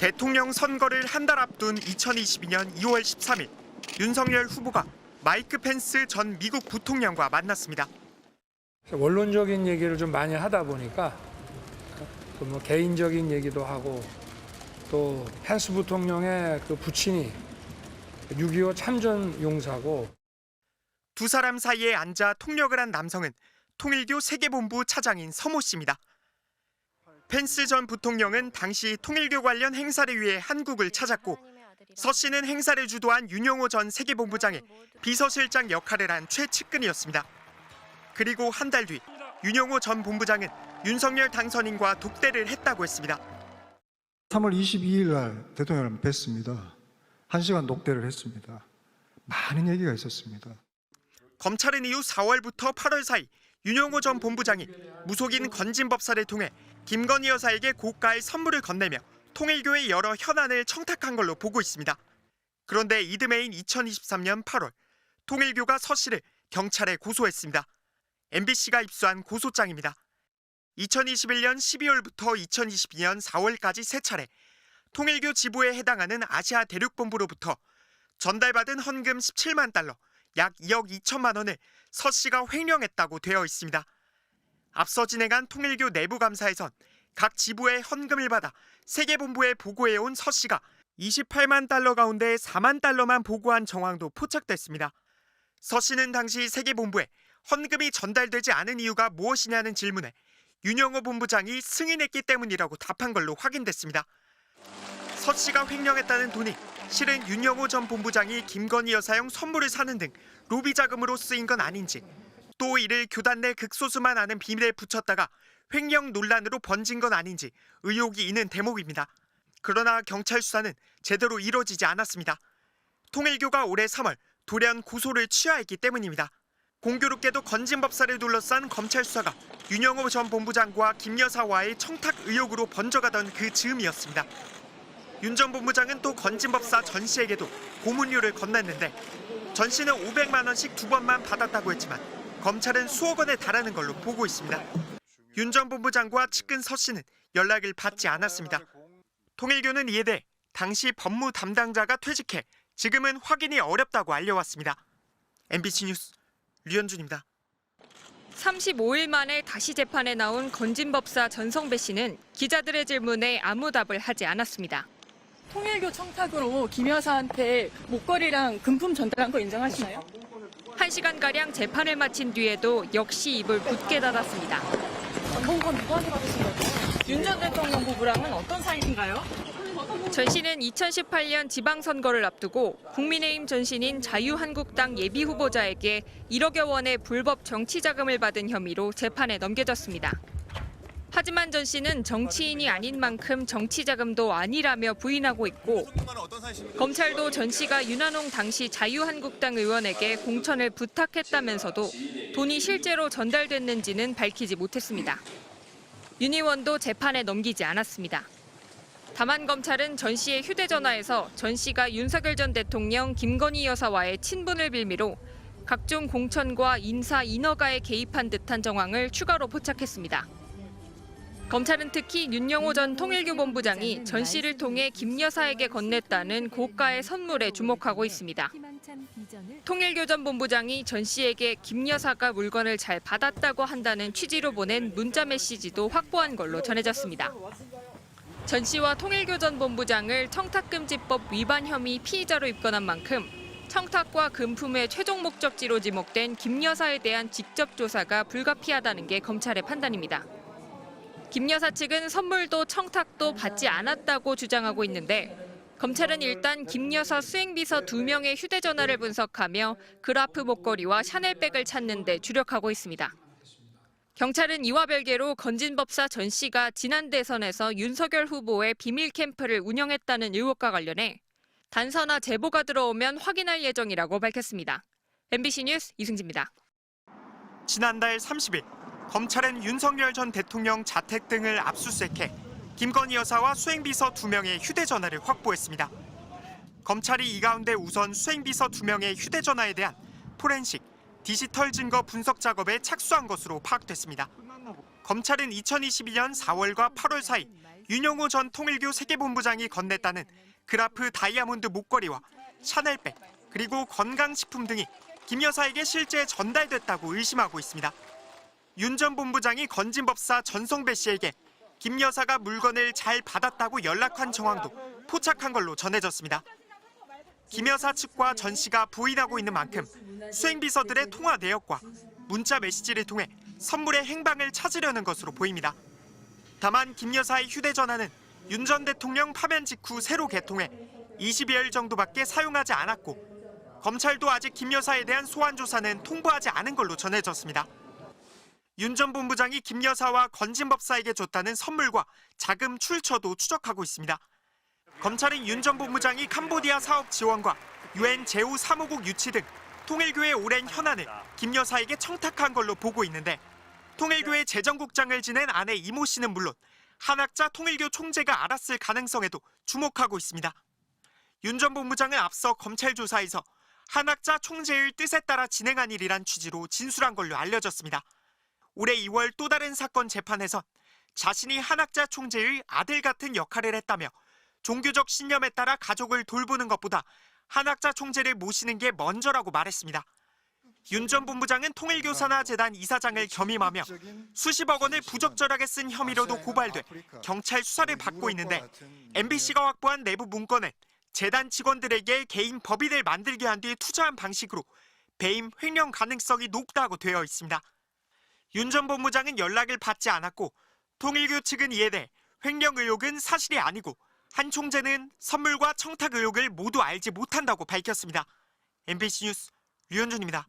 대통령 선거를 한 달 앞둔 2022년 2월 13일 윤석열 후보가 마이크 펜스 전 미국 부통령과 만났습니다. 원론적인 얘기를 좀 많이 하다 보니까 뭐 개인적인 얘기도 하고 또 펜스 부통령의 그 부친이 6.25 참전 용사고. 두 사람 사이에 앉아 통역을 한 남성은 통일교 세계본부 차장인 서모 씨입니다. 펜스 전 부통령은 당시 통일교 관련 행사를 위해 한국을 찾았고 서 씨는 행사를 주도한 윤영호 전 세계본부장의 비서실장 역할을 한 최측근이었습니다. 그리고 한 달 뒤 윤영호 전 본부장은 윤석열 당선인과 독대를 했다고 했습니다. 3월 22일 날 대통령을 뵀습니다. 1시간 독대를 했습니다. 많은 얘기가 있었습니다. 검찰은 이후 4월부터 8월 사이 윤영호 전 본부장이 무속인 건진법사를 통해 김건희 여사에게 고가의 선물을 건네며 통일교의 여러 현안을 청탁한 걸로 보고 있습니다. 그런데 이듬해인 2023년 8월 통일교가 서 씨를 경찰에 고소했습니다. MBC가 입수한 고소장입니다. 2021년 12월부터 2022년 4월까지 3차례 통일교 지부에 해당하는 아시아 대륙본부로부터 전달받은 헌금 17만 달러, 약 2억 2천만 원을 서 씨가 횡령했다고 되어 있습니다. 앞서 진행한 통일교 내부 감사에선 각 지부의 헌금을 받아 세계본부에 보고해온 서 씨가 28만 달러 가운데 4만 달러만 보고한 정황도 포착됐습니다. 서 씨는 당시 세계본부에 헌금이 전달되지 않은 이유가 무엇이냐는 질문에 윤영호 본부장이 승인했기 때문이라고 답한 걸로 확인됐습니다. 서 씨가 횡령했다는 돈이 실은 윤영호 전 본부장이 김건희 여사용 선물을 사는 등 로비 자금으로 쓰인 건 아닌지, 또 이를 교단 내 극소수만 아는 비밀에 붙였다가 횡령 논란으로 번진 건 아닌지 의혹이 있는 대목입니다. 그러나 경찰 수사는 제대로 이뤄지지 않았습니다. 통일교가 올해 3월 돌연 고소를 취하했기 때문입니다. 공교롭게도 건진법사를 둘러싼 검찰 수사가 윤영호 전 본부장과 김 여사와의 청탁 의혹으로 번져가던 그 즈음이었습니다. 윤 전 본부장은 또 건진법사 전 씨에게도 고문료를 건넸는데 전 씨는 500만 원씩 2번만 받았다고 했지만 검찰은 수억 원에 달하는 걸로 보고 있습니다. 윤 전 본부장과 측근 서 씨는 연락을 받지 않았습니다. 통일교는 이에 대해 당시 법무 담당자가 퇴직해 지금은 확인이 어렵다고 알려왔습니다. MBC 뉴스 류현준입니다. 35일 만에 다시 재판에 나온 건진법사 전성배 씨는 기자들의 질문에 아무 답을 하지 않았습니다. 통일교 청탁으로 김 여사한테 목걸이랑 금품 전달한 거 인정하시나요? 1시간가량 재판을 마친 뒤에도 역시 입을 굳게 닫았습니다. 전공권 누구한테 받으신 거죠? 윤 전 대통령 부부랑은 어떤 사이인가요? 전 씨는 2018년 지방선거를 앞두고 국민의힘 전신인 자유한국당 예비후보자에게 1억여 원의 불법 정치자금을 받은 혐의로 재판에 넘겨졌습니다. 하지만 전 씨는 정치인이 아닌 만큼 정치자금도 아니라며 부인하고 있고 검찰도 전 씨가 윤한홍 당시 자유한국당 의원에게 공천을 부탁했다면서도 돈이 실제로 전달됐는지는 밝히지 못했습니다. 윤 의원도 재판에 넘기지 않았습니다. 다만 검찰은 전 씨의 휴대전화에서 전 씨가 윤석열 전 대통령, 김건희 여사와의 친분을 빌미로 각종 공천과 인사 인허가에 개입한 듯한 정황을 추가로 포착했습니다. 검찰은 특히 윤영호 전 통일교 본부장이 전 씨를 통해 김 여사에게 건넸다는 고가의 선물에 주목하고 있습니다. 통일교 전 본부장이 전 씨에게 김 여사가 물건을 잘 받았다고 한다는 취지로 보낸 문자 메시지도 확보한 걸로 전해졌습니다. 전 씨와 통일교 전 본부장을 청탁금지법 위반 혐의 피의자로 입건한 만큼 청탁과 금품의 최종 목적지로 지목된 김 여사에 대한 직접 조사가 불가피하다는 게 검찰의 판단입니다. 김 여사 측은 선물도 청탁도 받지 않았다고 주장하고 있는데 검찰은 일단 김 여사 수행비서 2명의 휴대전화를 분석하며 그라프 목걸이와 샤넬백을 찾는 데 주력하고 있습니다. 경찰은 이와 별개로 건진법사 전 씨가 지난 대선에서 윤석열 후보의 비밀 캠프를 운영했다는 의혹과 관련해 단서나 제보가 들어오면 확인할 예정이라고 밝혔습니다. MBC 뉴스 이승지입니다. 지난달 30일 검찰은 윤석열 전 대통령 자택 등을 압수수색해 김건희 여사와 수행비서 2명의 휴대전화를 확보했습니다. 검찰이 이 가운데 우선 수행비서 2명의 휴대전화에 대한 포렌식, 디지털 증거 분석 작업에 착수한 것으로 파악됐습니다. 검찰은 2022년 4월과 8월 사이 윤영호 전 통일교 세계본부장이 건넸다는 그라프 다이아몬드 목걸이와 샤넬백, 그리고 건강식품 등이 김 여사에게 실제 전달됐다고 의심하고 있습니다. 윤 전 본부장이 건진법사 전성배 씨에게 김 여사가 물건을 잘 받았다고 연락한 정황도 포착한 걸로 전해졌습니다. 김 여사 측과 전 씨가 부인하고 있는 만큼 수행비서들의 통화 내역과 문자 메시지를 통해 선물의 행방을 찾으려는 것으로 보입니다. 다만 김 여사의 휴대전화는 윤 전 대통령 파면 직후 새로 개통해 20여일 정도밖에 사용하지 않았고 검찰도 아직 김 여사에 대한 소환 조사는 통보하지 않은 걸로 전해졌습니다. 윤 전 본부장이 김 여사와 건진법사에게 줬다는 선물과 자금 출처도 추적하고 있습니다. 검찰은 윤 전 본부장이 캄보디아 사업 지원과 UN 제5사무국 유치 등 통일교의 오랜 현안을 김 여사에게 청탁한 걸로 보고 있는데 통일교의 재정국장을 지낸 아내 이모 씨는 물론 한학자 통일교 총재가 알았을 가능성에도 주목하고 있습니다. 윤 전 본부장은 앞서 검찰 조사에서 한학자 총재의 뜻에 따라 진행한 일이란 취지로 진술한 걸로 알려졌습니다. 올해 2월 또 다른 사건 재판에선 자신이 한학자 총재의 아들 같은 역할을 했다며 종교적 신념에 따라 가족을 돌보는 것보다 한학자 총재를 모시는 게 먼저라고 말했습니다. 윤 전 본부장은 통일교산하재단 이사장을 겸임하며 수십억 원을 부적절하게 쓴 혐의로도 고발돼 경찰 수사를 받고 있는데 MBC가 확보한 내부 문건엔 재단 직원들에게 개인 법인을 만들게 한 뒤 투자한 방식으로 배임 횡령 가능성이 높다고 되어 있습니다. 윤 전 본부장은 연락을 받지 않았고 통일교 측은 이에 대해 횡령 의혹은 사실이 아니고 한 총재는 선물과 청탁 의혹을 모두 알지 못한다고 밝혔습니다. MBC 뉴스 류현준입니다.